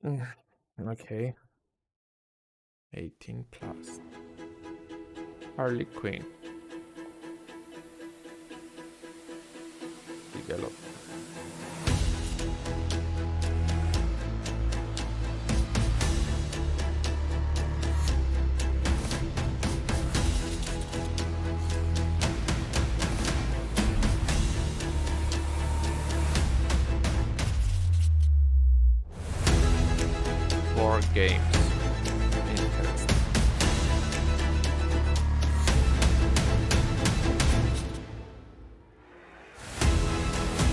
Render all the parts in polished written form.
Mm, Okay. 18 plus. Harley Quinn. Develop. War games. Interesting.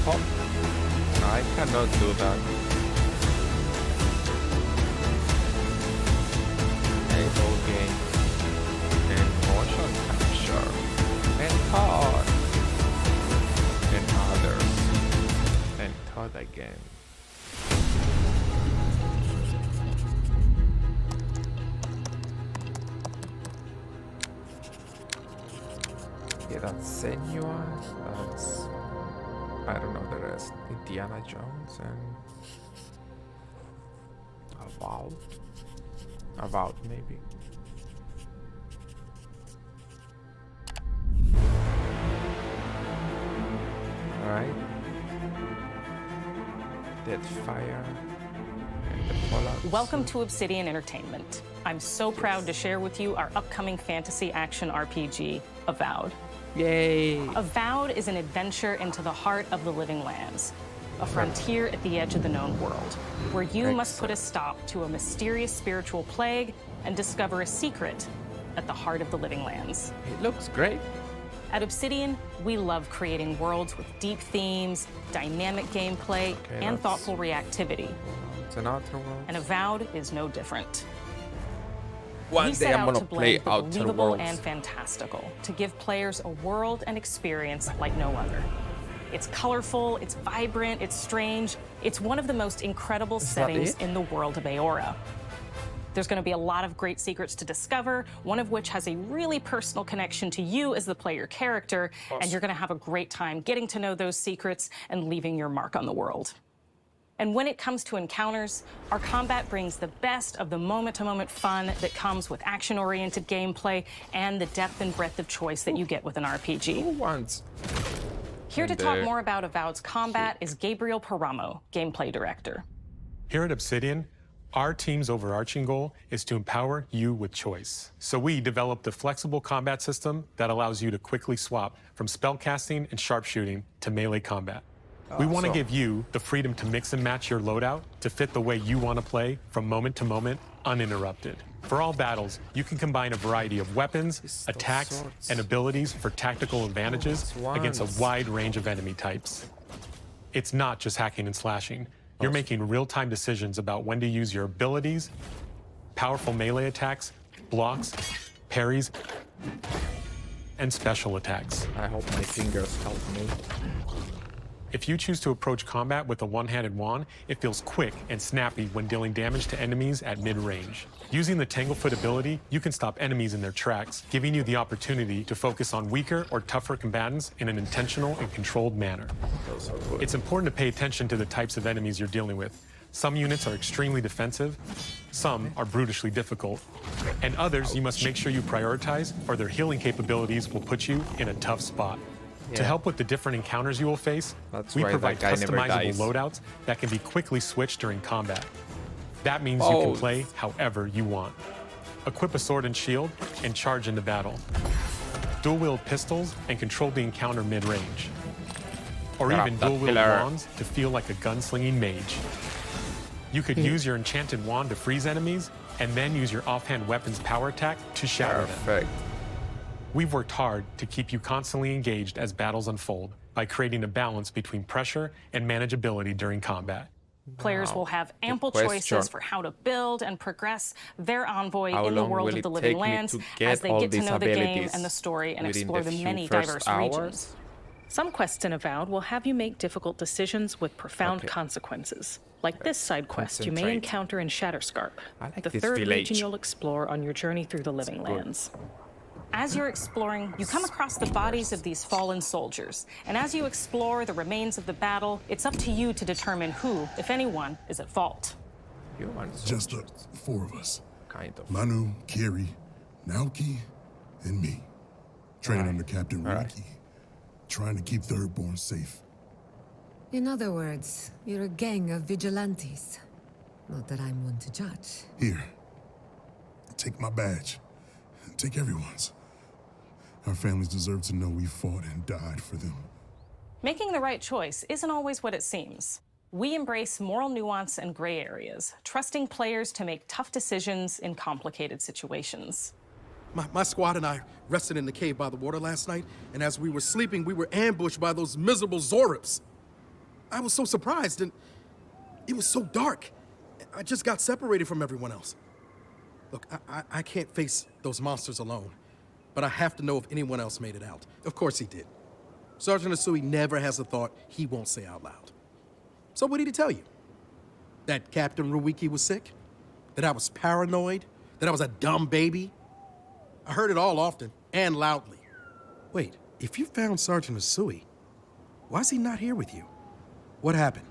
Oh, I cannot do that. Enable game and motion capture and thought and others and thought again. Yeah, that's Senua. That's I don't know the rest. Indiana Jones and Avowed. Avowed maybe. Alright. Deadfire and the Fallout. Welcome to Obsidian Entertainment. I'm so proud to share with you our upcoming fantasy action RPG, Avowed. Yay! Avowed is an adventure into the heart of the living lands, a frontier at the edge of the known world, where you must put a stop to a mysterious spiritual plague and discover a secret at the heart of the living lands. It looks great. At Obsidian, we love creating worlds with deep themes, dynamic gameplay, and thoughtful reactivity. It's an Outer Worlds. And Avowed is no different. One We day set I'm out gonna to play blend the Outer believable Worlds. and fantastical to give players a world and experience like no other. It's colorful, it's vibrant, it's strange. It's one of the most incredible settings in the world of Aora. There's going to be a lot of great secrets to discover, one of which has a really personal connection to you as the player character, and you're going to have a great time getting to know those secrets and leaving your mark on the world. And when it comes to encounters, our combat brings the best of the moment-to-moment fun that comes with action-oriented gameplay and the depth and breadth of choice that you get with an RPG. Who wants? Here to talk more about Avowed's combat is Gabriel Paramo, gameplay director. Here at Obsidian, our team's overarching goal is to empower you with choice. So we developed a flexible combat system that allows you to quickly swap from spellcasting and sharpshooting to melee combat. We want to give you the freedom to mix and match your loadout to fit the way you want to play from moment to moment, uninterrupted. For all battles, you can combine a variety of weapons, attacks, and abilities for tactical advantages against a wide range of enemy types. It's not just hacking and slashing. You're making real-time decisions about when to use your abilities, powerful melee attacks, blocks, parries, and special attacks. I hope my fingers help me. If you choose to approach combat with a one-handed wand, it feels quick and snappy when dealing damage to enemies at mid-range. Using the Tanglefoot ability, you can stop enemies in their tracks, giving you the opportunity to focus on weaker or tougher combatants in an intentional and controlled manner. It's important to pay attention to the types of enemies you're dealing with. Some units are extremely defensive, some are brutishly difficult, and others you must make sure you prioritize, or their healing capabilities will put you in a tough spot. To help with the different encounters you will face, we provide customizable loadouts that can be quickly switched during combat. That means you can play however you want. Equip a sword and shield and charge into battle. Dual-wield pistols and control the encounter mid-range. Or even dual-wield wands to feel like a gunslinging mage. You could use your enchanted wand to freeze enemies, and then use your offhand weapon's power attack to shatter them. We've worked hard to keep you constantly engaged as battles unfold by creating a balance between pressure and manageability during combat. Players will have ample choices for how to build and progress their envoy in the world of the living lands as they get to know the game and the story and explore the many diverse regions. Some quests in Avowed will have you make difficult decisions with profound consequences, like this side quest you may encounter in Shatterscarp, the third region you'll explore on your journey through the living lands. As you're exploring, you come across the bodies of these fallen soldiers. And as you explore the remains of the battle, it's up to you to determine who, if anyone, is at fault. Human Just the soldiers. 4 of us. Kind of. Manu, Kiri, Naoki, and me. Training under Captain Riki. Trying to keep Thirdborn safe. In other words, you're a gang of vigilantes. Not that I'm one to judge. Here. Take my badge. Take everyone's. Our families deserve to know we fought and died for them. Making the right choice isn't always what it seems. We embrace moral nuance and gray areas, trusting players to make tough decisions in complicated situations. My squad and I rested in the cave by the water last night, and as we were sleeping, we were ambushed by those miserable Zorips. I was so surprised, and it was so dark. I just got separated from everyone else. Look, I can't face those monsters alone, but I have to know if anyone else made it out. Of course he did. Sergeant Asui never has a thought he won't say out loud. So what did he tell you? That Captain Ruiki was sick? That I was paranoid? That I was a dumb baby? I heard it all often and loudly. Wait, if you found Sergeant Asui, why is he not here with you? What happened?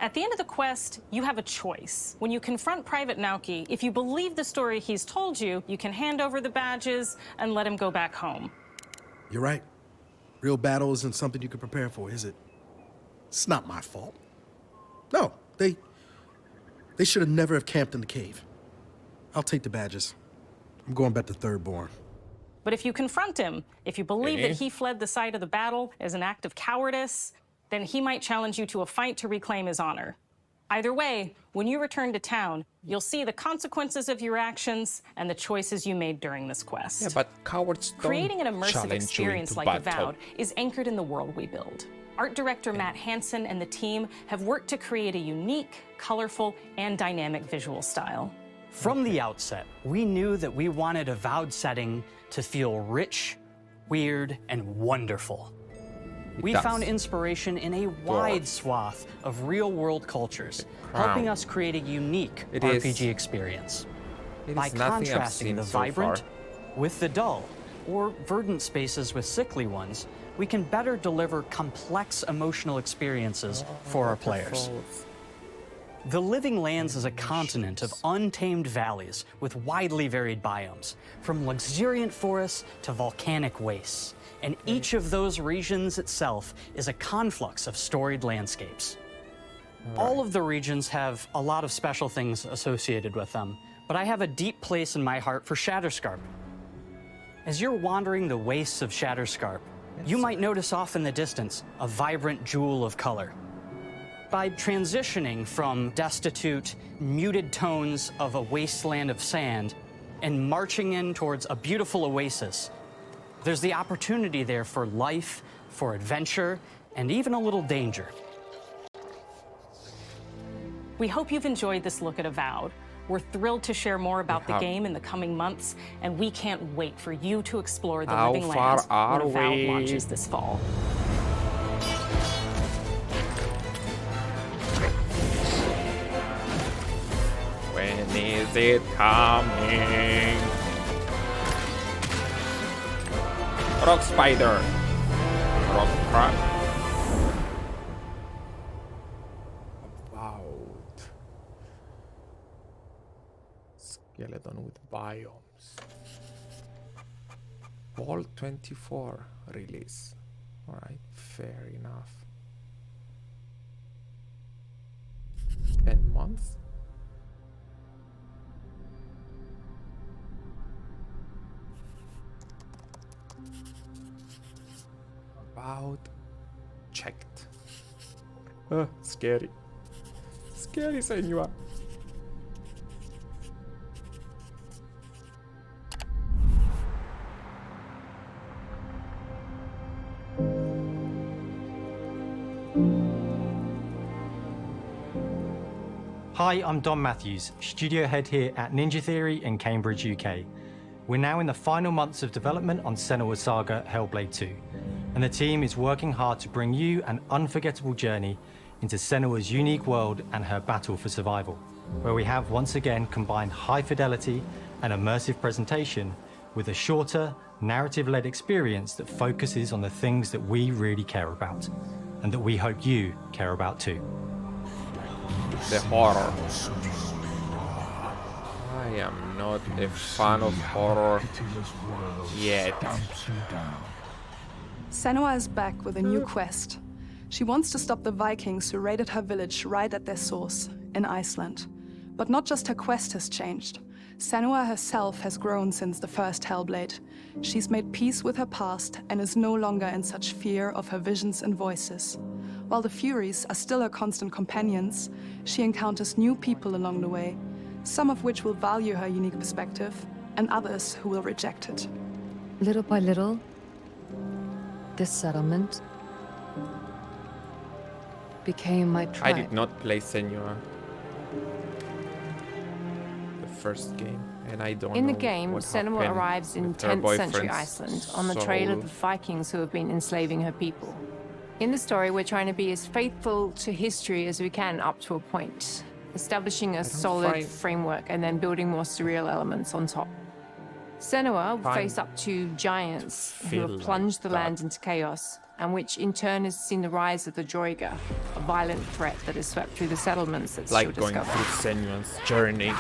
At the end of the quest, you have a choice. When you confront Private Naoki, if you believe the story he's told you, you can hand over the badges and let him go back home. You're right. Real battle isn't something you can prepare for, is it? It's not my fault. No, they should have never have camped in the cave. I'll take the badges. I'm going back to Thirdborn. But if you confront him, if you believe that he fled the site of the battle as an act of cowardice, then he might challenge you to a fight to reclaim his honor. Either way, when you return to town, you'll see the consequences of your actions and the choices you made during this quest. Yeah, but cowards don't Creating an immersive challenge you experience into like battle. Avowed is anchored in the world we build. Art director Matt Hansen and the team have worked to create a unique, colorful, and dynamic visual style. From the outset, we knew that we wanted Avowed setting to feel rich, weird, and wonderful. We does. found inspiration in a wide swath of real-world cultures, helping us create a unique RPG experience. By contrasting the vibrant with the dull, or verdant spaces with sickly ones, we can better deliver complex emotional experiences for our players. The Living Lands is a continent of untamed valleys with widely varied biomes, from luxuriant forests to volcanic wastes. And each of those regions itself is a conflux of storied landscapes. All of the regions have a lot of special things associated with them, but I have a deep place in my heart for Shatterscarp. As you're wandering the wastes of Shatterscarp, you might notice off in the distance a vibrant jewel of color. By transitioning from destitute, muted tones of a wasteland of sand and marching in towards a beautiful oasis, there's the opportunity there for life, for adventure, and even a little danger. We hope you've enjoyed this look at Avowed. We're thrilled to share more about the game in the coming months, and we can't wait for you to explore the Living Lands when Avowed launches this fall. When is it coming? Rock spider. Rock crab. Avowed. Skeleton with biomes. Fall 24 release. Alright, fair enough. 10 months? Avowed. Checked. Scary. Scary, Senua. Hi, I'm Don Matthews, studio head here at Ninja Theory in Cambridge, UK. We're now in the final months of development on Senua's Saga Hellblade II, and the team is working hard to bring you an unforgettable journey into Senua's unique world and her battle for survival, where we have once again combined high fidelity and immersive presentation with a shorter, narrative-led experience that focuses on the things that we really care about, and that we hope you care about too. The horror. I am not a fan of horror yet. Senua is back with a new quest. She wants to stop the Vikings who raided her village right at their source, in Iceland. But not just her quest has changed. Senua herself has grown since the first Hellblade. She's made peace with her past and is no longer in such fear of her visions and voices. While the Furies are still her constant companions, she encounters new people along the way, some of which will value her unique perspective, and others who will reject it. Little by little, this settlement became my tribe. I did not play Senua, the first game, and I don't know. In the game, what Senua happened arrives in with her 10th century boyfriend's Iceland on the trail of the Vikings who have been enslaving her people. In the story, we're trying to be as faithful to history as we can up to a point, establishing a solid framework and then building more surreal elements on top. Senua will face up to giants who have plunged the land into chaos, and which in turn has seen the rise of the Droiga, a violent threat that has swept through the settlements that like she'll going discover. through Senua's journey.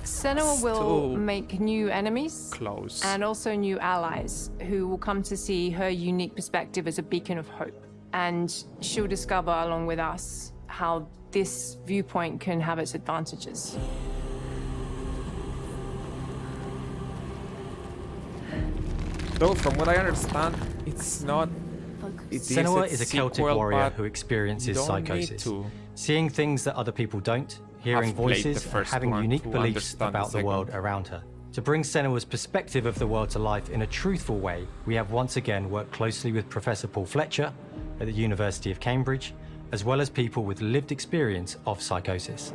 Senua will make new enemies and also new allies who will come to see her unique perspective as a beacon of hope. And she'll discover, along with us, how this viewpoint can have its advantages. So, from what I understand, it's not. Senua is a Celtic warrior who experiences psychosis, seeing things that other people don't, hearing voices, and having unique beliefs about the world around her. To bring Senua's perspective of the world to life in a truthful way, we have once again worked closely with Professor Paul Fletcher at the University of Cambridge, as well as people with lived experience of psychosis.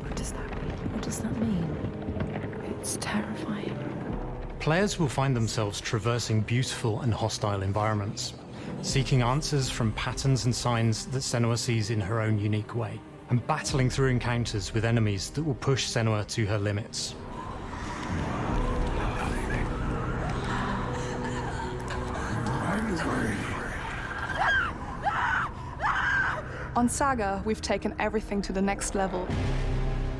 What does that mean? What does that mean? It's terrifying. Players will find themselves traversing beautiful and hostile environments, seeking answers from patterns and signs that Senua sees in her own unique way, and battling through encounters with enemies that will push Senua to her limits. On Saga, we've taken everything to the next level.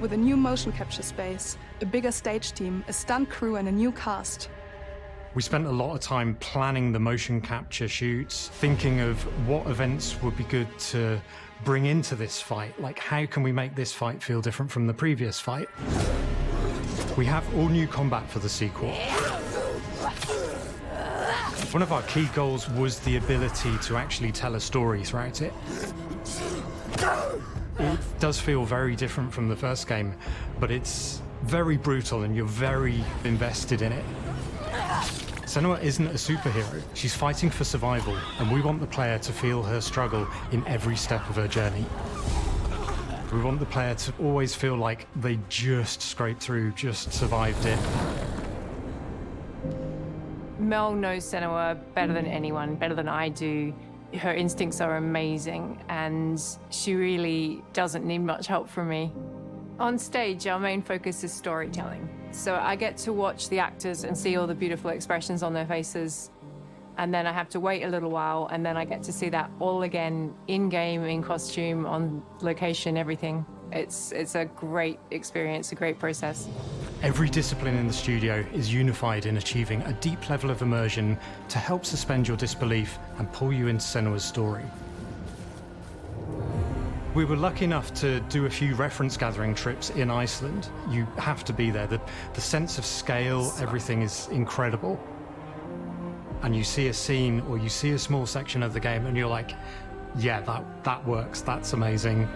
With a new motion capture space, a bigger stage team, a stunt crew, and a new cast. We spent a lot of time planning the motion capture shoots, thinking of what events would be good to bring into this fight. Like, how can we make this fight feel different from the previous fight? We have all new combat for the sequel. One of our key goals was the ability to actually tell a story throughout it. It does feel very different from the first game, but it's very brutal and you're very invested in it. Senua isn't a superhero. She's fighting for survival, and we want the player to feel her struggle in every step of her journey. We want the player to always feel like they just scraped through, just survived it. Mel knows Senua better than anyone, better than I do. Her instincts are amazing, and she really doesn't need much help from me. On stage, our main focus is storytelling. So I get to watch the actors and see all the beautiful expressions on their faces. And then I have to wait a little while, and then I get to see that all again, in-game, in costume, on location, everything. It's a great experience, a great process. Every discipline in the studio is unified in achieving a deep level of immersion to help suspend your disbelief and pull you into Senua's story. We were lucky enough to do a few reference gathering trips in Iceland. You have to be there. The sense of scale, everything is incredible. And you see a scene or you see a small section of the game and you're like, yeah, that works, that's amazing.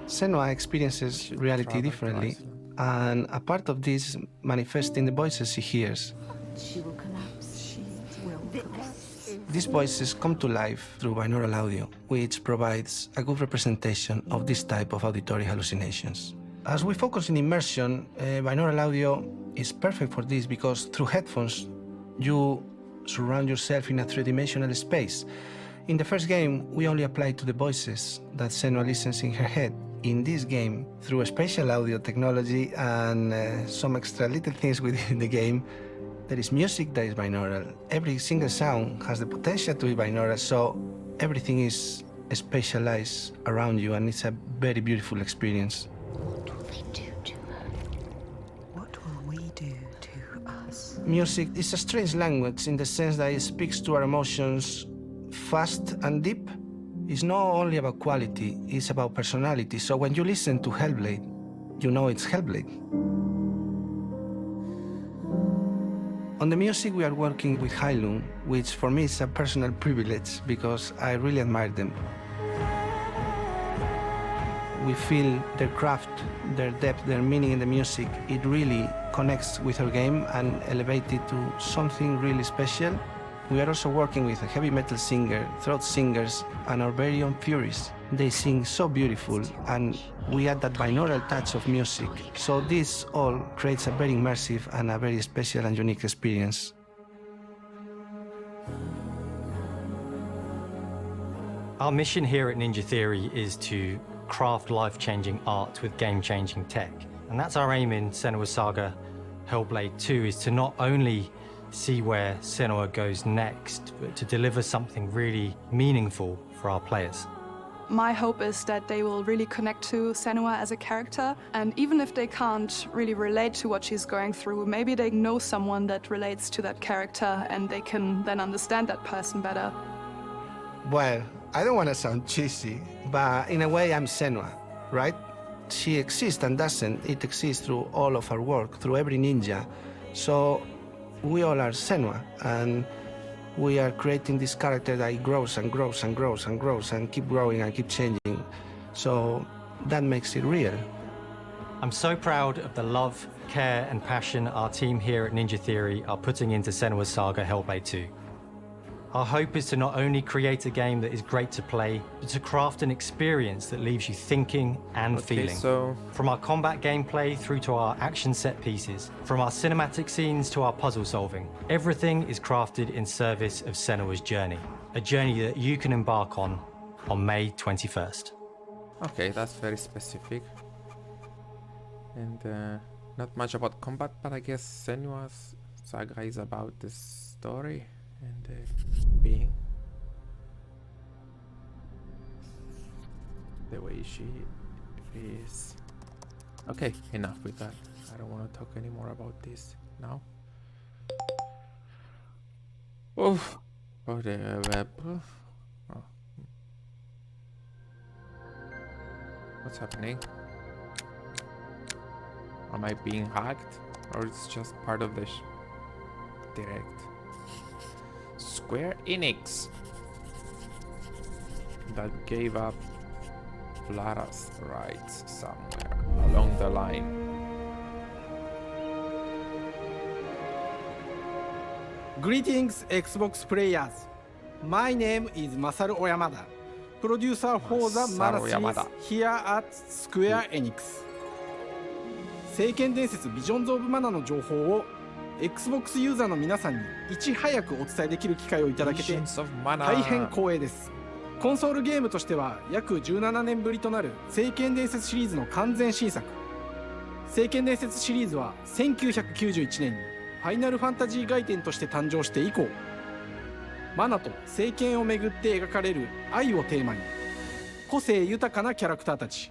Senua experiences reality differently, and a part of this manifests in the voices she hears. She will collapse. She will collapse. These voices come to life through binaural audio, which provides a good representation of this type of auditory hallucinations. As we focus in immersion, binaural audio is perfect for this because through headphones, you surround yourself in a three-dimensional space. In the first game, we only applied to the voices that Senua listens in her head. In this game, through a spatial audio technology and some extra little things within the game, there is music that is binaural. Every single sound has the potential to be binaural, so everything is spatialize around you, and it's a very beautiful experience. What will they do to her? What will we do to us? Music is a strange language in the sense that it speaks to our emotions fast and deep. It's not only about quality, it's about personality. So when you listen to Hellblade, you know it's Hellblade. On the music, we are working with Heilung, which for me is a personal privilege because I really admire them. We feel their craft, their depth, their meaning in the music. It really connects with our game and elevates it to something really special. We are also working with a heavy metal singer, throat singers, and our very own Furies. They sing so beautiful, and we add that binaural touch of music. So this all creates a very immersive and a very special and unique experience. Our mission here at Ninja Theory is to craft life-changing art with game-changing tech. And that's our aim in Senua Saga Hellblade II, is to not only see where Senua goes next, but to deliver something really meaningful for our players. My hope is that they will really connect to Senua as a character, and even if they can't really relate to what she's going through, maybe they know someone that relates to that character and they can then understand that person better. Well, I don't want to sound cheesy, but in a way I'm Senua, right? She exists and doesn't. It exists through all of our work, through every ninja. So we all are Senua, and we are creating this character that grows and grows and grows and grows and keep growing and keep changing. So that makes it real. I'm so proud of the love, care, and passion our team here at Ninja Theory are putting into Senua Saga Hellblade 2. Our hope is to not only create a game that is great to play, but to craft an experience that leaves you thinking and feeling. So from our combat gameplay through to our action set pieces, from our cinematic scenes to our puzzle solving, everything is crafted in service of Senua's journey, a journey that you can embark on May 21st. Okay, that's very specific. And not much about combat, but I guess Senua's Saga is about the story and being the way she is. Okay, enough with that. I don't want to talk anymore about this now. Oof. Oh, the web. Oh. What's happening? Am I being hacked, or it's just part of the direct? Square Enix that gave up Vlara's rights somewhere along the line. Greetings, Xbox players. My name is Masaru Oyamada, producer for the Mana series here at Square Enix. 聖剣伝説ビジョンズ・オブ・マナの情報を Xbox ユーザーの皆さんにいち早くお伝えできる機会をいただけて大変光栄です。コンソールゲームとしては約17年ぶりとなる聖剣伝説シリーズの完全新作。聖剣伝説シリーズは1991年にファイナルファンタジー外伝として誕生して以降、マナと聖剣をめぐって描かれる愛をテーマに、個性豊かなキャラクターたち、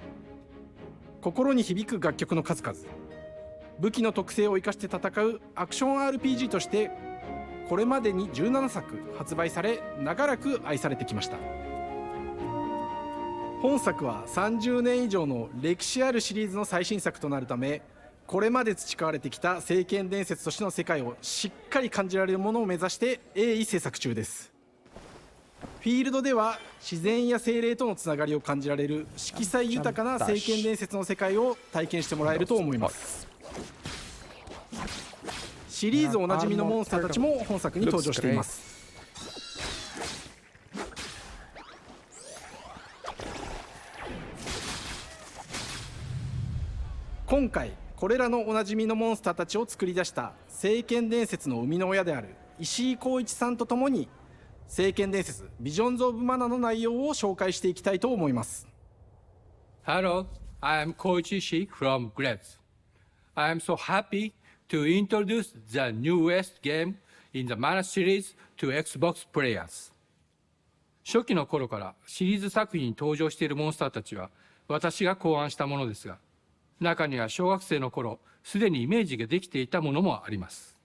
心に響く楽曲の数々、武器の特性を生かして戦うアクション RPG としてこれまでに17作発売され、長らく愛されてきました。本作は30年以上の歴史あるシリーズの最新作となるため、これまで培われてきた聖剣伝説としての世界をしっかり感じられるものを目指して鋭意制作中です。フィールドでは自然や精霊とのつながりを感じられる色彩豊かな聖剣伝説の世界を体験してもらえると思います。シリーズおなじみのモンスターたちも本作に登場しています。今回これらのおなじみのモンスターたちを作り出した聖剣伝説の生みの親である石井浩一さんとともに、聖剣伝説ビジョンズ・オブ・マナの内容を紹介していきたいと思います。 Hello, I am Koichi Ishii from Grabs. I am so happy to introduce the newest game in the Mana series to Xbox players. 初期の頃からシリーズ作品に登場しているモンスターたちは私が考案したものですが、中には小学生の頃すでにイメージができていたものもあります。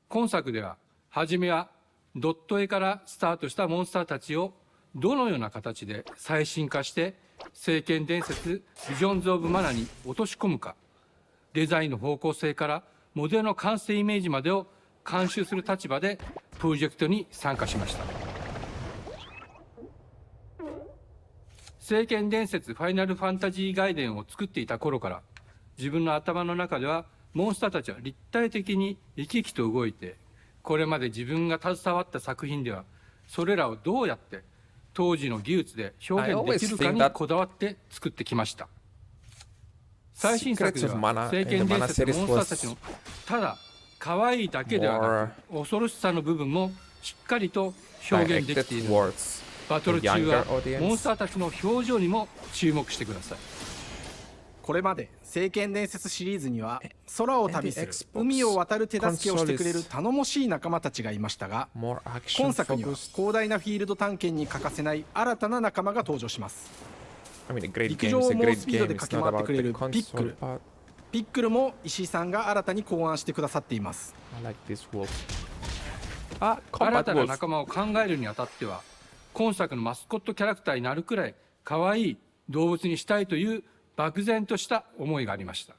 今作では初めはドット絵からスタートしたモンスターたちをどのような形で最新化して聖剣伝説ビジョンズ・オブ・マナに落とし込むか、デザインの方向性からモデルの完成イメージまでを監修する立場でプロジェクトに参加しました。聖剣伝説ファイナルファンタジー外伝を作っていた頃から、自分の頭の中ではモンスターたちは立体的に生き生きと動いて、これまで自分が携わった作品ではそれらをどうやって当時の技術で表現できるかにこだわって作ってきました。最新作では聖剣伝説のモンスターたちのただ可愛いだけではなく恐ろしさの部分もしっかりと表現できている。バトル中はモンスターたちの表情にも注目してください。これまで聖剣伝説シリーズには空を旅する海を渡る手助けをしてくれる頼もしい仲間たちがいましたが、今作には広大なフィールド探検に欠かせない新たな仲間が登場します。陸上を猛スピードで駆け回ってくれるピックル。ピックルも石井さんが新たに考案してくださっています。新たな仲間を考えるにあたっては、今作のマスコットキャラクターになるくらい可愛い動物にしたいという漠然とした思いがありました。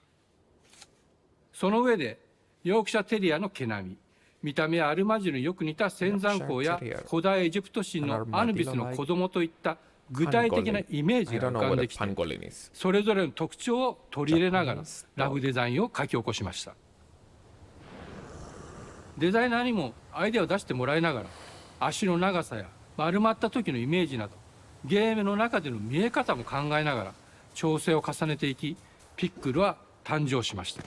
その上でヨークシャテリアの毛並み、見た目はアルマジルによく似た仙山港や古代エジプト神のアヌビスの子供といった具体的なイメージが浮かんできて、それぞれの特徴を取り入れながらラフデザインを書き起こしました。デザイナーにもアイデアを出してもらいながら、足の長さや丸まった時のイメージなどゲームの中での見え方も考えながら調整を重ねていき、ピックルは誕生しました。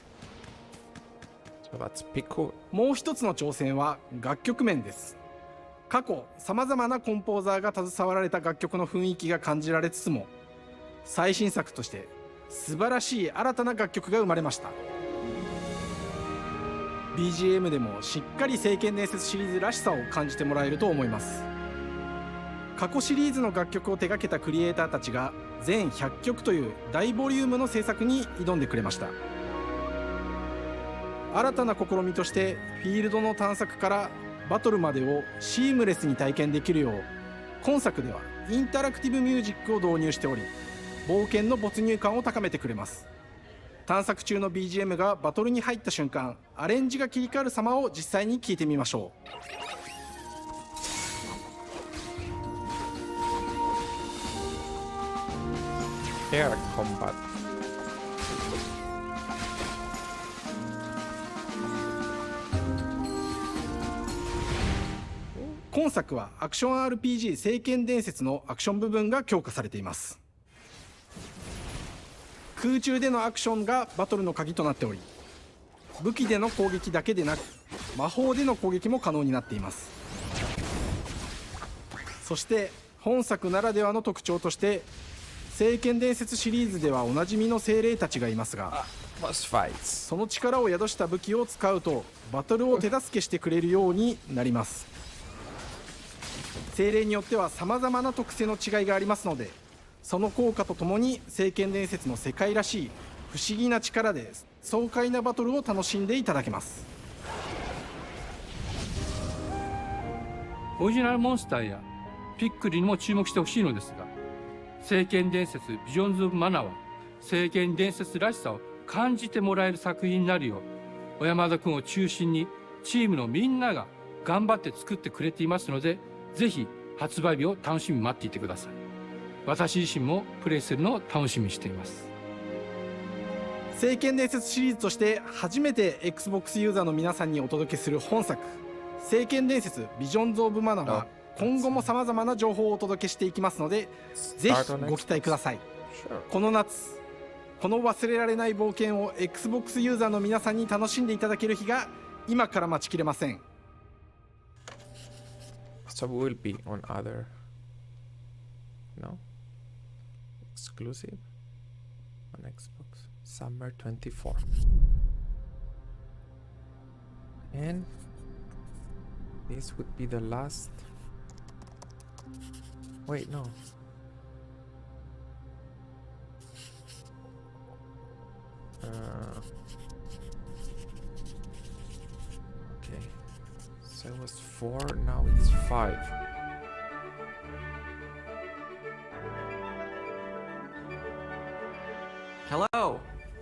もう一つの挑戦は楽曲面です。過去さまざまなコンポーザーが携わられた楽曲の雰囲気が感じられつつも、最新作として素晴らしい新たな楽曲が生まれました。 BGM でもしっかり聖剣伝説シリーズらしさを感じてもらえると思います。過去シリーズの楽曲を手掛けたクリエイターたちが全100曲という大ボリュームの制作に挑んでくれました。新たな試みとしてフィールドの探索からバトルまでをシームレスに体験できるよう、今作ではインタラクティブミュージックを導入しており、冒険の没入感を高めてくれます。探索中の BGM がバトルに入った瞬間、アレンジが切り替わる様を実際に聞いてみましょう。Air combat. 今作はアクション RPG 聖剣伝説のアクション部分が強化されています。空中でのアクションがバトルの鍵となっており、武器での攻撃だけでなく魔法での攻撃も可能になっています。そして本作ならではの特徴として、聖剣伝説シリーズではおなじみの精霊たちがいますが、その力を宿した武器を使うとバトルを手助けしてくれるようになります。精霊によってはさまざまな特性の違いがありますので、その効果とともに聖剣伝説の世界らしい不思議な力で爽快なバトルを楽しんでいただけます。オリジナルモンスターやピックリにも注目してほしいのですが、聖剣伝説ビジョンズ・オブ・マナは聖剣伝説らしさを感じてもらえる作品になるよう、小山田君を中心にチームのみんなが頑張って作ってくれていますので、ぜひ発売日を楽しみに待っていてください。私自身もプレイするのを楽しみにしています。聖剣伝説シリーズとして初めて Xbox ユーザーの皆さんにお届けする本作、聖剣伝説ビジョンズ・オブ・マナは今後もさまざまな情報をお届けしていきますので、ぜひご期待ください。この夏、この忘れられない冒険を Xbox ユーザーの皆さんに楽しんでいただける日が今から待ちきれません。So we will be on other, no? Exclusive on Xbox Summer 24. And this would be the last Wait, no. Okay. So it was 4, now it's 5. Hello,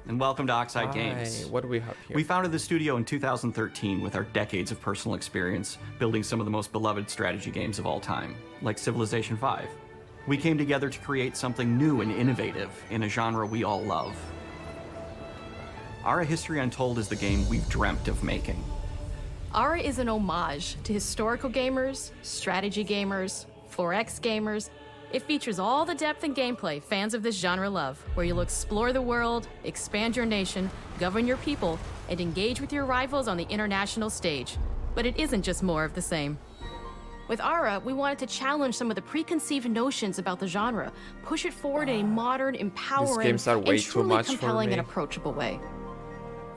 and welcome to Oxide Hi, Games. what do we have here? We founded the studio in 2013 with our decades of personal experience building some of the most beloved strategy games of all time, like Civilization V. We came together to create something new and innovative in a genre we all love. Ara History Untold is the game we've dreamt of making. Ara is an homage to historical gamers, strategy gamers, 4X gamers. It features all the depth and gameplay fans of this genre love, where you'll explore the world, expand your nation, govern your people, and engage with your rivals on the international stage. But it isn't just more of the same. With Ara, we wanted to challenge some of the preconceived notions about the genre, push it forward in a modern, empowering, games are way and too truly much for compelling me. and approachable way.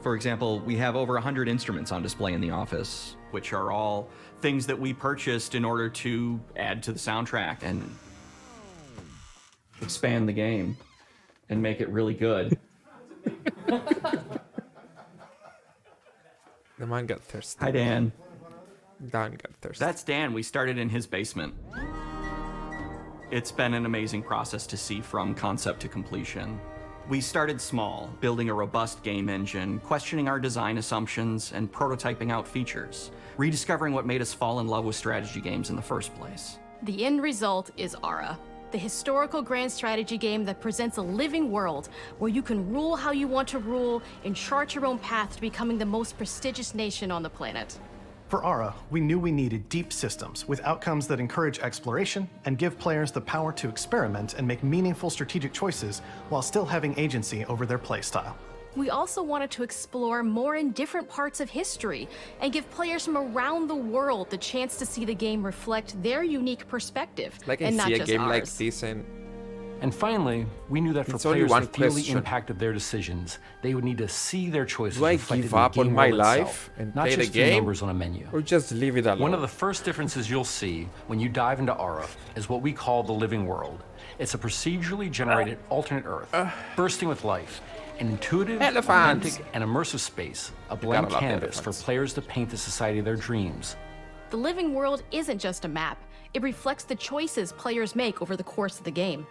For example, we have over 100 instruments on display in the office, which are all things that we purchased in order to add to the soundtrack and expand the game and make it really good. The man got thirsty. Hi, Dan. Dan got thirsty. That's Dan. We started in his basement. It's been an amazing process to see from concept to completion. We started small, building a robust game engine, questioning our design assumptions, and prototyping out features, rediscovering what made us fall in love with strategy games in the first place. The end result is Ara, the historical grand strategy game that presents a living world where you can rule how you want to rule and chart your own path to becoming the most prestigious nation on the planet. For Ara, we knew we needed deep systems with outcomes that encourage exploration and give players the power to experiment and make meaningful strategic choices while still having agency over their playstyle. We also wanted to explore more in different parts of history and give players from around the world the chance to see the game reflect their unique perspective, Like I and not see a just game ours. like this And finally, we knew that for It's only players one to feel the question. impact of their decisions, they would need to see their choices Do I reflected give in the up on game my world life itself, and not play the just through game? numbers on a menu. Or just leave it alone? One of the first differences you'll see when you dive into Ara is what we call the living world. It's a procedurally generated alternate Earth, bursting with life, an intuitive, Elephants. authentic, and immersive space, a gotta blank love canvas for elephants. players to paint the society of their dreams. The living world isn't just a map. It reflects the choices players make over the course of the game.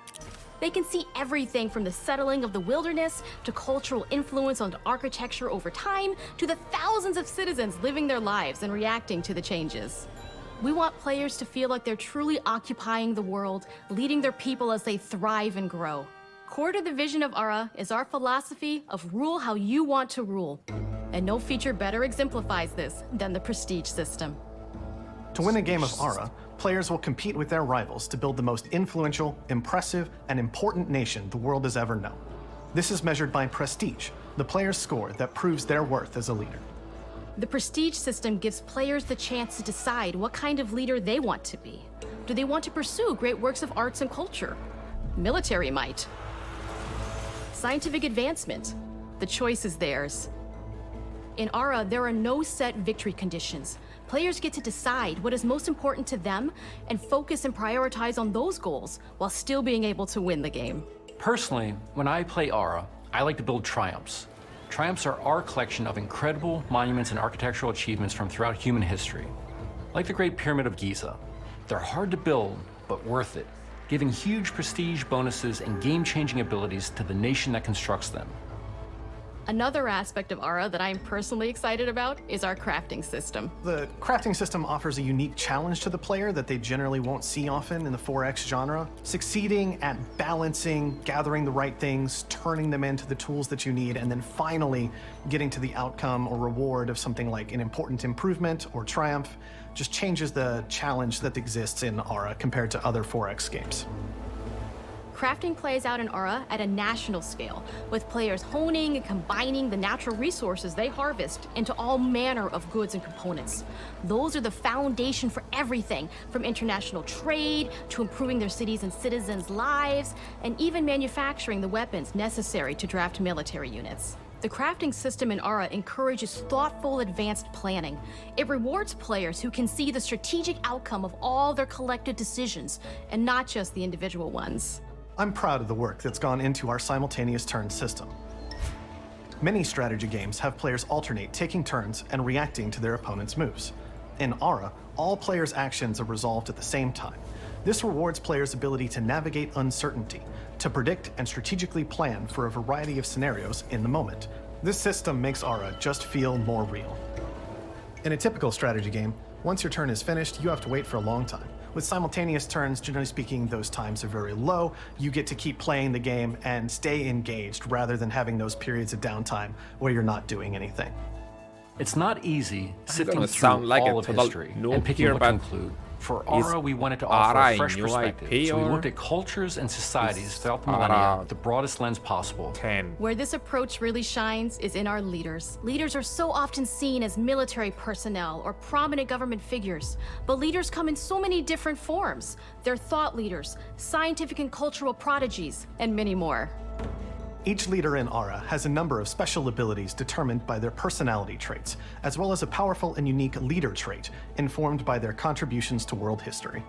They can see everything from the settling of the wilderness to cultural influence on architecture over time to the thousands of citizens living their lives and reacting to the changes. We want players to feel like they're truly occupying the world, leading their people as they thrive and grow. Core to the vision of Ara is our philosophy of rule how you want to rule. And no feature better exemplifies this than the prestige system. To win a game of Ara, players will compete with their rivals to build the most influential, impressive, and important nation the world has ever known. This is measured by prestige, the player's score that proves their worth as a leader. The prestige system gives players the chance to decide what kind of leader they want to be. Do they want to pursue great works of arts and culture? Military might? Scientific advancement? The choice is theirs. In Ara, there are no set victory conditions. Players get to decide what is most important to them and focus and prioritize on those goals while still being able to win the game. Personally, when I play Ara, I like to build triumphs. Triumphs are our collection of incredible monuments and architectural achievements from throughout human history. Like the Great Pyramid of Giza. They're hard to build, but worth it, giving huge prestige bonuses and game-changing abilities to the nation that constructs them. Another aspect of Ara that I'm personally excited about is our crafting system. The crafting system offers a unique challenge to the player that they generally won't see often in the 4X genre. Succeeding at balancing, gathering the right things, turning them into the tools that you need, and then finally getting to the outcome or reward of something like an important improvement or triumph just changes the challenge that exists in Ara compared to other 4X games. Crafting plays out in Ara at a national scale, with players honing and combining the natural resources they harvest into all manner of goods and components. Those are the foundation for everything, from international trade to improving their cities' and citizens' lives, and even manufacturing the weapons necessary to draft military units. The crafting system in Aura encourages thoughtful, advanced planning. It rewards players who can see the strategic outcome of all their collective decisions, and not just the individual ones. I'm proud of the work that's gone into our simultaneous turn system. Many strategy games have players alternate taking turns and reacting to their opponent's moves. In Aura, all players' actions are resolved at the same time. This rewards players' ability to navigate uncertainty, to predict and strategically plan for a variety of scenarios in the moment. This system makes Aura just feel more real. In a typical strategy game, once your turn is finished, you have to wait for a long time. With simultaneous turns, generally speaking, those times are very low. You get to keep playing the game and stay engaged rather than having those periods of downtime where you're not doing anything. It's not easy sifting through all of history and picking what to include. For Aura, we wanted to offer a fresh perspective, so we looked at cultures and societies throughout the millennia with the broadest lens possible. Where this approach really shines is in our leaders. Leaders are so often seen as military personnel or prominent government figures, but leaders come in so many different forms. They're thought leaders, scientific and cultural prodigies, and many more. Each leader in Aura has a number of special abilities determined by their personality traits, as well as a powerful and unique leader trait informed by their contributions to world history.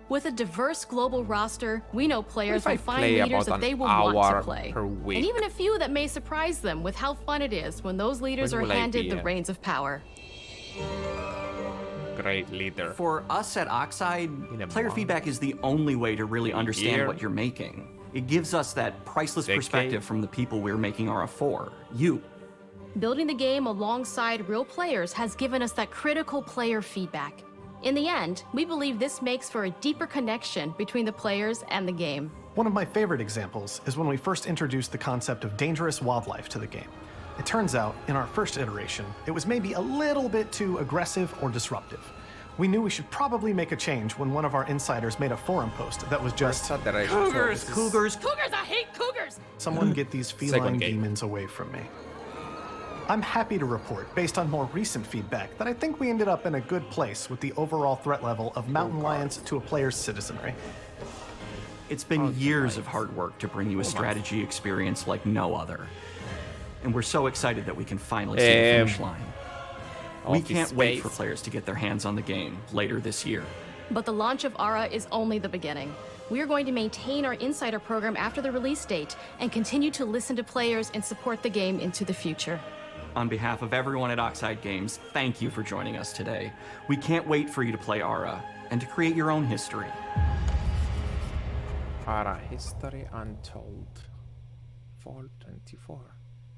With a diverse global roster, we know players will find leaders that they will want to play. And even a few that may surprise them with how fun it is when those leaders are handed the reins of power. Great leader. For us at Oxide, player feedback is the only way to really understand what you're making. It gives us that priceless perspective from the people we're making Aura for, you. Building the game alongside real players has given us that critical player feedback. In the end, we believe this makes for a deeper connection between the players and the game. One of my favorite examples is when we first introduced the concept of dangerous wildlife to the game. It turns out, in our first iteration, it was maybe a little bit too aggressive or disruptive. We knew we should probably make a change when one of our insiders made a forum post that was just Cougars, cougars, cougars, I hate cougars! Someone get these feline demons away from me. I'm happy to report, based on more recent feedback, that I think we ended up in a good place with the overall threat level of mountain lions to a player's citizenry. It's been years of hard work to bring you a strategy experience like no other. And we're so excited that we can finally see the finish line. We can't wait for players to get their hands on the game later this year. But the launch of Aura is only the beginning. We are going to maintain our insider program after the release date and continue to listen to players and support the game into the future. On behalf of everyone at Oxide Games, thank you for joining us today. We can't wait for you to play Aura and to create your own history. Aura History Untold. Fall 24.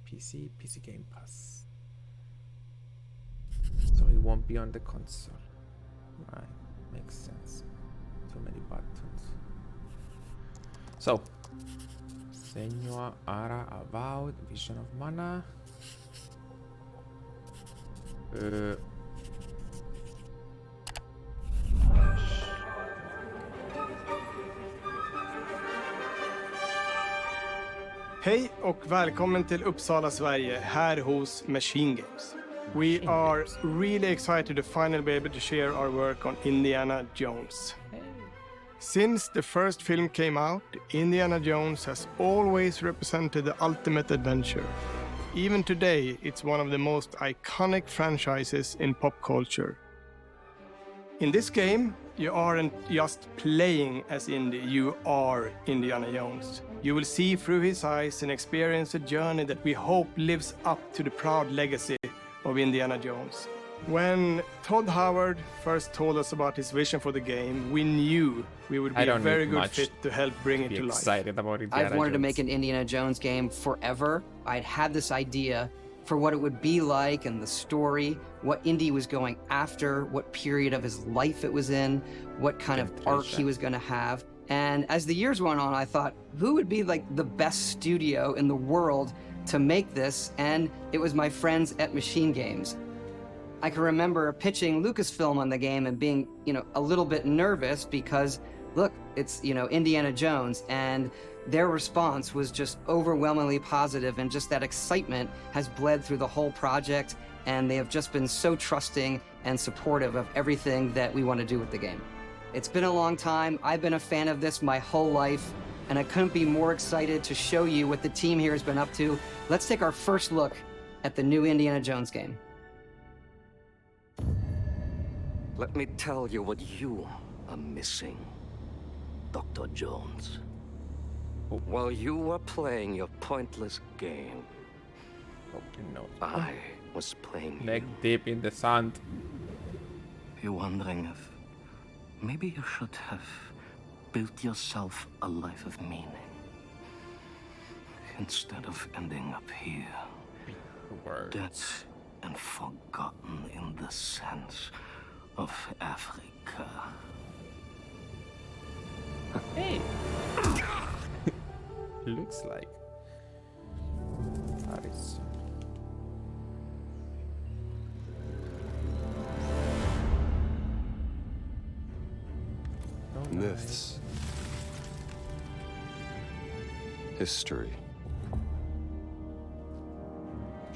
PC Game Pass. So it won't be on the console. Right, makes sense. Too many buttons. So, Senua, Ara, Avowed, Vision of Mana. Hej och välkommen till Uppsala, Sverige, här hos Machine Games. We are really excited to finally be able to share our work on Indiana Jones. Since the first film came out, Indiana Jones has always represented the ultimate adventure. Even today, it's one of the most iconic franchises in pop culture. In this game, you aren't just playing as Indy, you are Indiana Jones. You will see through his eyes and experience a journey that we hope lives up to the proud legacy of Indiana Jones. When Todd Howard first told us about his vision for the game, we knew we would be a very good fit to help bring it to life. I've wanted to make an Indiana Jones game forever. I'd had this idea for what it would be like and the story, what Indy was going after, what period of his life it was in, what kind of arc he was going to have. And as the years went on, I thought, who would be like the best studio in the world to make this? And it was my friends at Machine Games. I can remember pitching Lucasfilm on the game and being, a little bit nervous because, look, it's, Indiana Jones, and their response was just overwhelmingly positive, and just that excitement has bled through the whole project, and they have just been so trusting and supportive of everything that we want to do with the game. It's been a long time. I've been a fan of this my whole life. and I couldn't be more excited to show you what the team here has been up to. Let's take our first look at the new Indiana Jones game. Let me tell you what you are missing, Dr. Jones. While you were playing your pointless game, I was playing neck deep in the sand. You're wondering if maybe you should have built yourself a life of meaning instead of ending up here, dead and forgotten in the sense of Africa. Hey. Looks like Paris. Myths. History.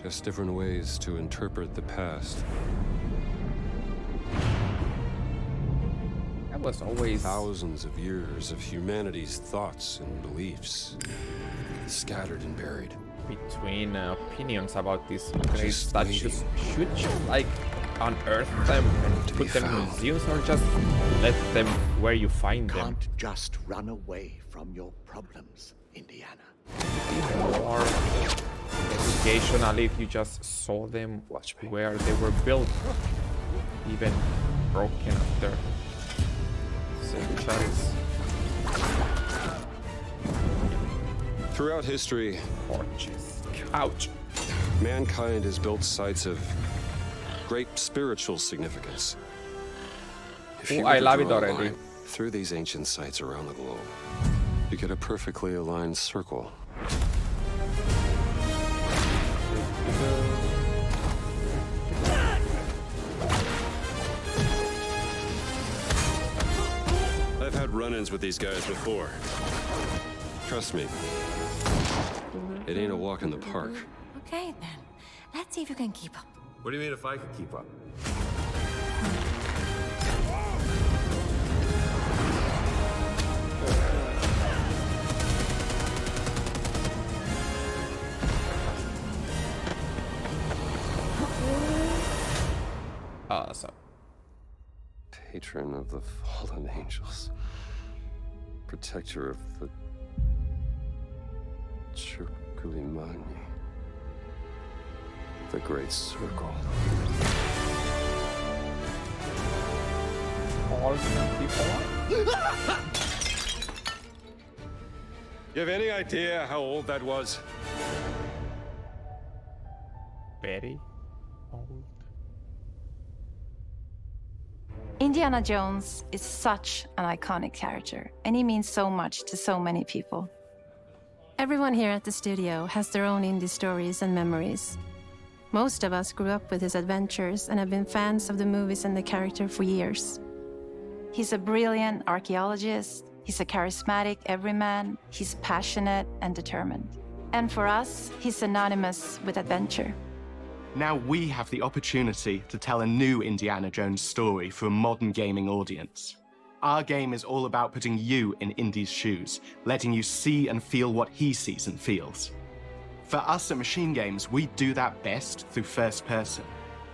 Just different ways to interpret the past. That was always thousands of years of humanity's thoughts and beliefs, scattered and buried. Between opinions about these great statues, should you like unearth them and put them in museums, or just let them where you find them? Can't just run away from your problems, Indiana. Or educational if you just saw them where they were built, even broken after centuries. Throughout history, ouch, mankind has built sites of great spiritual significance. Oh, I love it already. Through these ancient sites around the globe, you get a perfectly aligned circle. I've had run-ins with these guys before. Trust me, it ain't a walk in the park. Okay, then. Let's see if you can keep up. What do you mean if I could keep up? Awesome. Patron of the fallen angels. Protector of the Circulimani. The Great Circle. All people. You have any idea how old that was? Very old. Indiana Jones is such an iconic character, and he means so much to so many people. Everyone here at the studio has their own indie stories and memories. Most of us grew up with his adventures and have been fans of the movies and the character for years. He's a brilliant archaeologist, he's a charismatic everyman, he's passionate and determined. And for us, he's synonymous with adventure. Now we have the opportunity to tell a new Indiana Jones story for a modern gaming audience. Our game is all about putting you in Indy's shoes, letting you see and feel what he sees and feels. For us at Machine Games, we do that best through first person.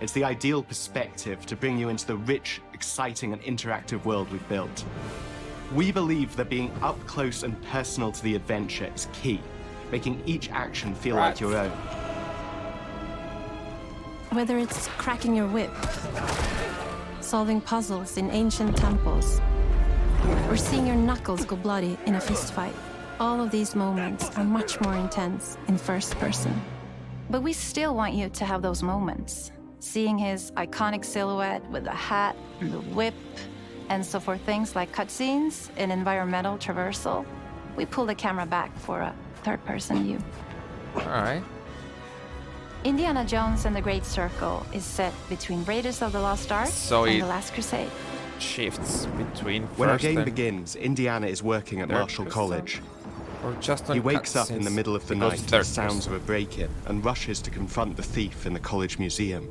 It's the ideal perspective to bring you into the rich, exciting, and interactive world we've built. We believe that being up close and personal to the adventure is key, making each action feel like your own. Whether it's cracking your whip, solving puzzles in ancient temples, or seeing your knuckles go bloody in a fistfight, all of these moments are much more intense in first person. But we still want you to have those moments. Seeing his iconic silhouette with the hat and the whip, and so for things like cutscenes and environmental traversal, we pull the camera back for a third-person view. All right. Indiana Jones and the Great Circle is set between Raiders of the Lost Ark and The Last Crusade. Shifts between When our game and begins, Indiana is working at Marshall College. Or just he wakes up in the middle of the night to the sounds of a person. break-in and rushes to confront the thief in the college museum.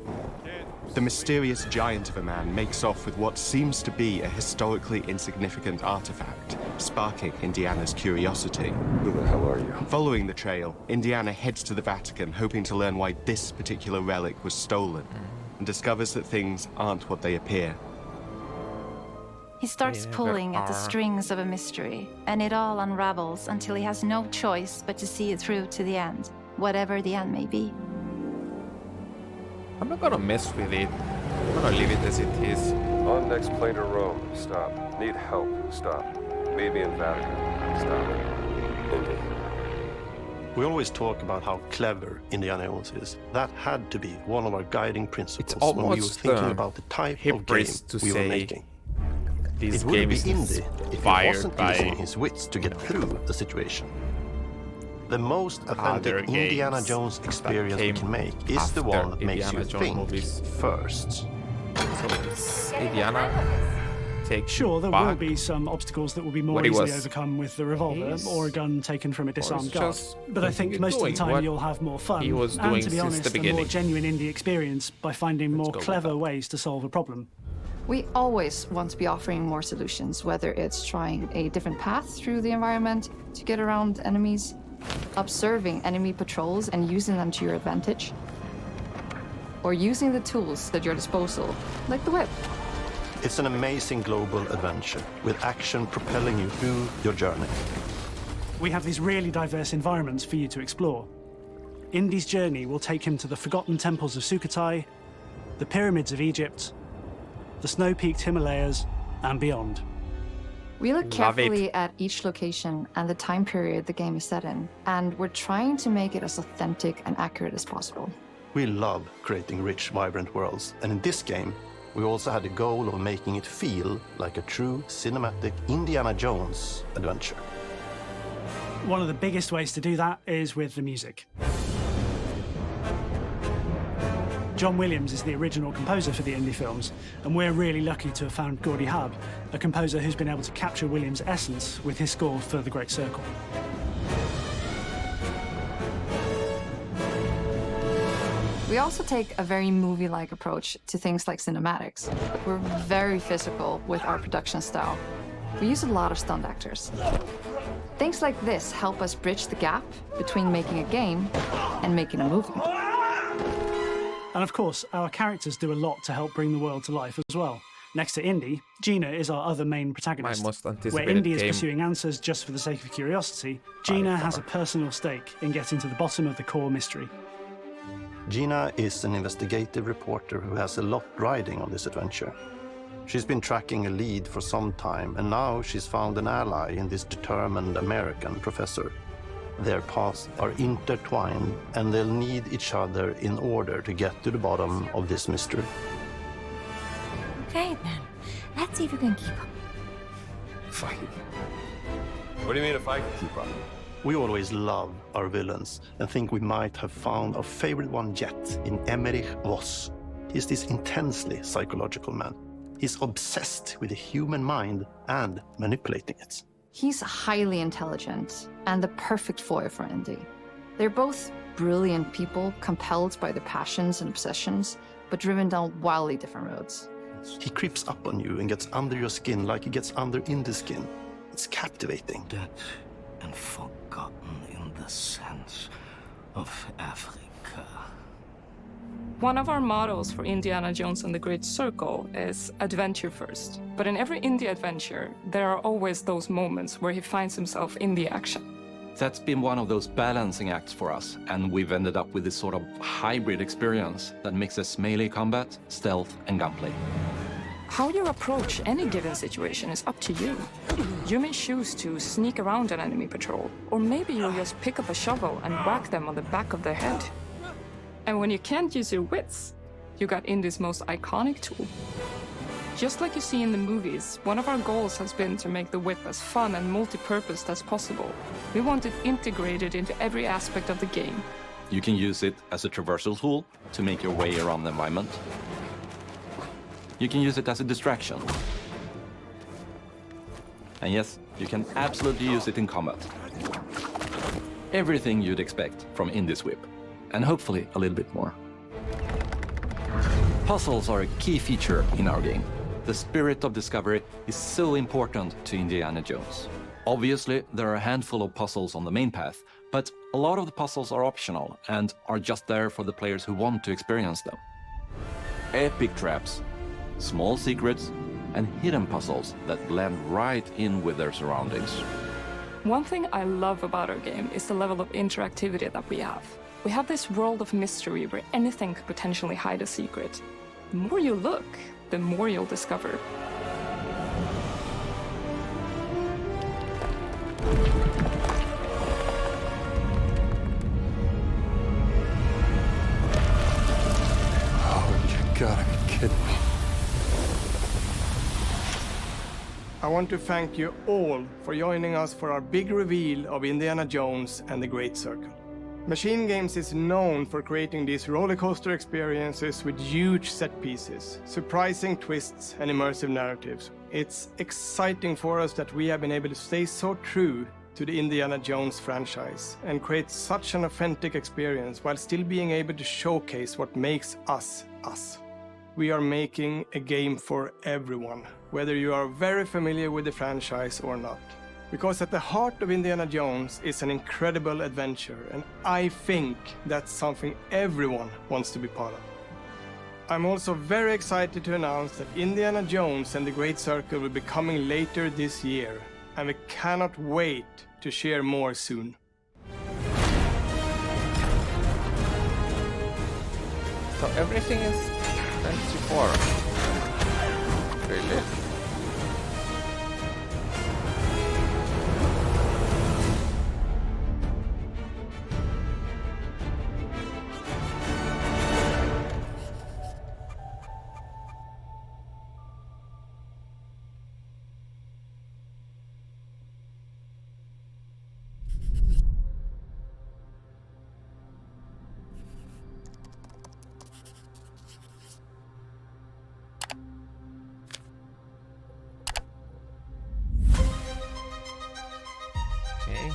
The mysterious giant of a man makes off with what seems to be a historically insignificant artifact, sparking Indiana's curiosity. Who the hell are you? Following the trail, Indiana heads to the Vatican, hoping to learn why this particular relic was stolen, and discovers that things aren't what they appear. He starts pulling at the strings of a mystery, and it all unravels until he has no choice but to see it through to the end, whatever the end may be. I'm not gonna mess with it. I'm gonna leave it as it is. On next plane to Rome. Stop. Need help. Stop. Meet me in Vatican. Stop. Indy. We always talk about how clever Indiana Jones is. That had to be one of our guiding principles when we were thinking about the type of game we were making. This it wouldn't game be indie if he wasn't using his wits to get through the situation. The most authentic Indiana Jones experience we can make is the one that makes you think first. So, Indiana take Sure, there back will be some obstacles that will be more easily overcome with the revolver or a gun taken from a disarmed guard. But I think most of the time you'll have more fun and, to be honest, a more genuine indie experience by finding more clever ways to solve a problem. We always want to be offering more solutions, whether it's trying a different path through the environment to get around enemies, observing enemy patrols and using them to your advantage, or using the tools at your disposal, like the whip. It's an amazing global adventure, with action propelling you through your journey. We have these really diverse environments for you to explore. Indy's journey will take him to the forgotten temples of Sukhothai, the pyramids of Egypt, the snow-peaked Himalayas, and beyond. We look carefully at each location and the time period the game is set in, and we're trying to make it as authentic and accurate as possible. We love creating rich, vibrant worlds, and in this game, we also had the goal of making it feel like a true cinematic Indiana Jones adventure. One of the biggest ways to do that is with the music. John Williams is the original composer for the Indy films, and we're really lucky to have found Gordy Hub, a composer who's been able to capture Williams' essence with his score for The Great Circle. We also take a very movie-like approach to things like cinematics. We're very physical with our production style. We use a lot of stunt actors. Things like this help us bridge the gap between making a game and making a movie. And of course, our characters do a lot to help bring the world to life as well. Next to Indy, Gina is our other main protagonist. My most anticipated Where Indy is game. pursuing answers just for the sake of curiosity, Gina has a personal stake in getting to the bottom of the core mystery. Gina is an investigative reporter who has a lot riding on this adventure. She's been tracking a lead for some time, and now she's found an ally in this determined American professor. Their paths are intertwined, and they'll need each other in order to get to the bottom of this mystery. Okay, then. Let's see if we can keep up. Fine. What do you mean if I can keep up? We always love our villains and think we might have found our favorite one yet in Emmerich Voss. He's this intensely psychological man. He's obsessed with the human mind and manipulating it. He's highly intelligent and the perfect foil for Indy. They're both brilliant people, compelled by their passions and obsessions, but driven down wildly different roads. He creeps up on you and gets under your skin like he gets under Indy's skin. It's captivating. Dead and forgotten in the sense of Africa. One of our mottos for Indiana Jones and the Great Circle is adventure first. But in every indie adventure, there are always those moments where he finds himself in the action. That's been one of those balancing acts for us, and we've ended up with this sort of hybrid experience that mixes melee combat, stealth, and gunplay. How you approach any given situation is up to you. You may choose to sneak around an enemy patrol, or maybe you'll just pick up a shovel and whack them on the back of their head. And when you can't use your wits, you got Indy's most iconic tool. Just like you see in the movies, one of our goals has been to make the whip as fun and multi-purposed as possible. We want it integrated into every aspect of the game. You can use it as a traversal tool to make your way around the environment. You can use it as a distraction. And yes, you can absolutely use it in combat. Everything you'd expect from Indy's whip. And hopefully a little bit more. Puzzles are a key feature in our game. The spirit of discovery is so important to Indiana Jones. Obviously, there are a handful of puzzles on the main path, but a lot of the puzzles are optional and are just there for the players who want to experience them. Epic traps, small secrets, and hidden puzzles that blend right in with their surroundings. One thing I love about our game is the level of interactivity that we have. We have this world of mystery where anything could potentially hide a secret. The more you look, the more you'll discover. Oh, you gotta be kidding me. I want to thank you all for joining us for our big reveal of Indiana Jones and the Great Circle. Machine Games is known for creating these rollercoaster experiences with huge set pieces, surprising twists, and immersive narratives. It's exciting for us that we have been able to stay so true to the Indiana Jones franchise and create such an authentic experience while still being able to showcase what makes us us. We are making a game for everyone, whether you are very familiar with the franchise or not. Because at the heart of Indiana Jones is an incredible adventure, and I think that's something everyone wants to be part of. I'm also very excited to announce that Indiana Jones and the Great Circle will be coming later this year, and we cannot wait to share more soon. So everything is 24. Really? Okay.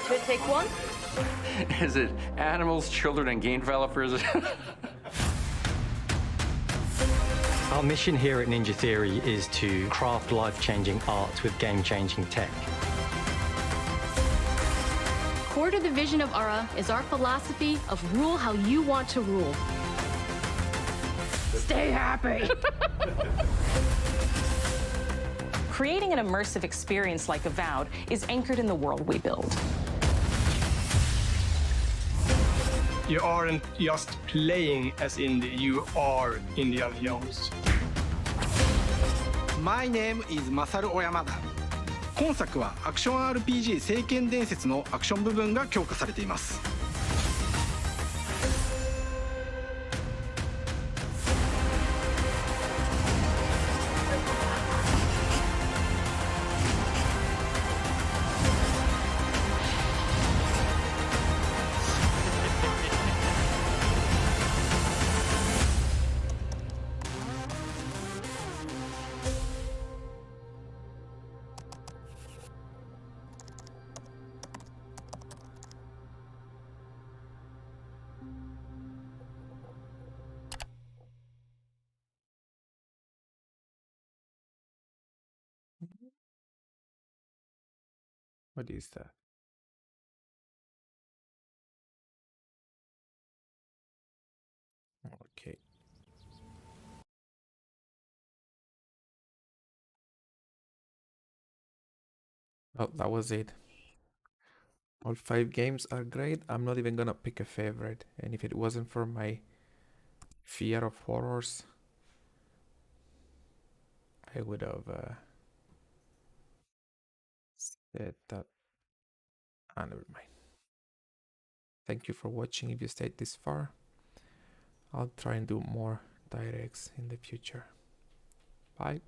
Should I take one? Is it animals, children, and game developers? Our mission here at Ninja Theory is to craft life-changing art with game-changing tech. Core to the vision of Ara is our philosophy of rule how you want to rule. Stay happy! Creating an immersive experience like Avowed is anchored in the world we build. You aren't just playing as Indy, you are Indiana Jones. My name is Masaru Oyamada. 今作はアクション RPG 聖剣伝説のアクション部分が強化されています。What is that? Okay. Oh, that was it. All 5 games are great. I'm not even gonna pick a favorite. And if it wasn't for my fear of horrors, I would have said that. Ah, never mind. Thank you for watching if you stayed this far. I'll try and do more directs in the future. Bye.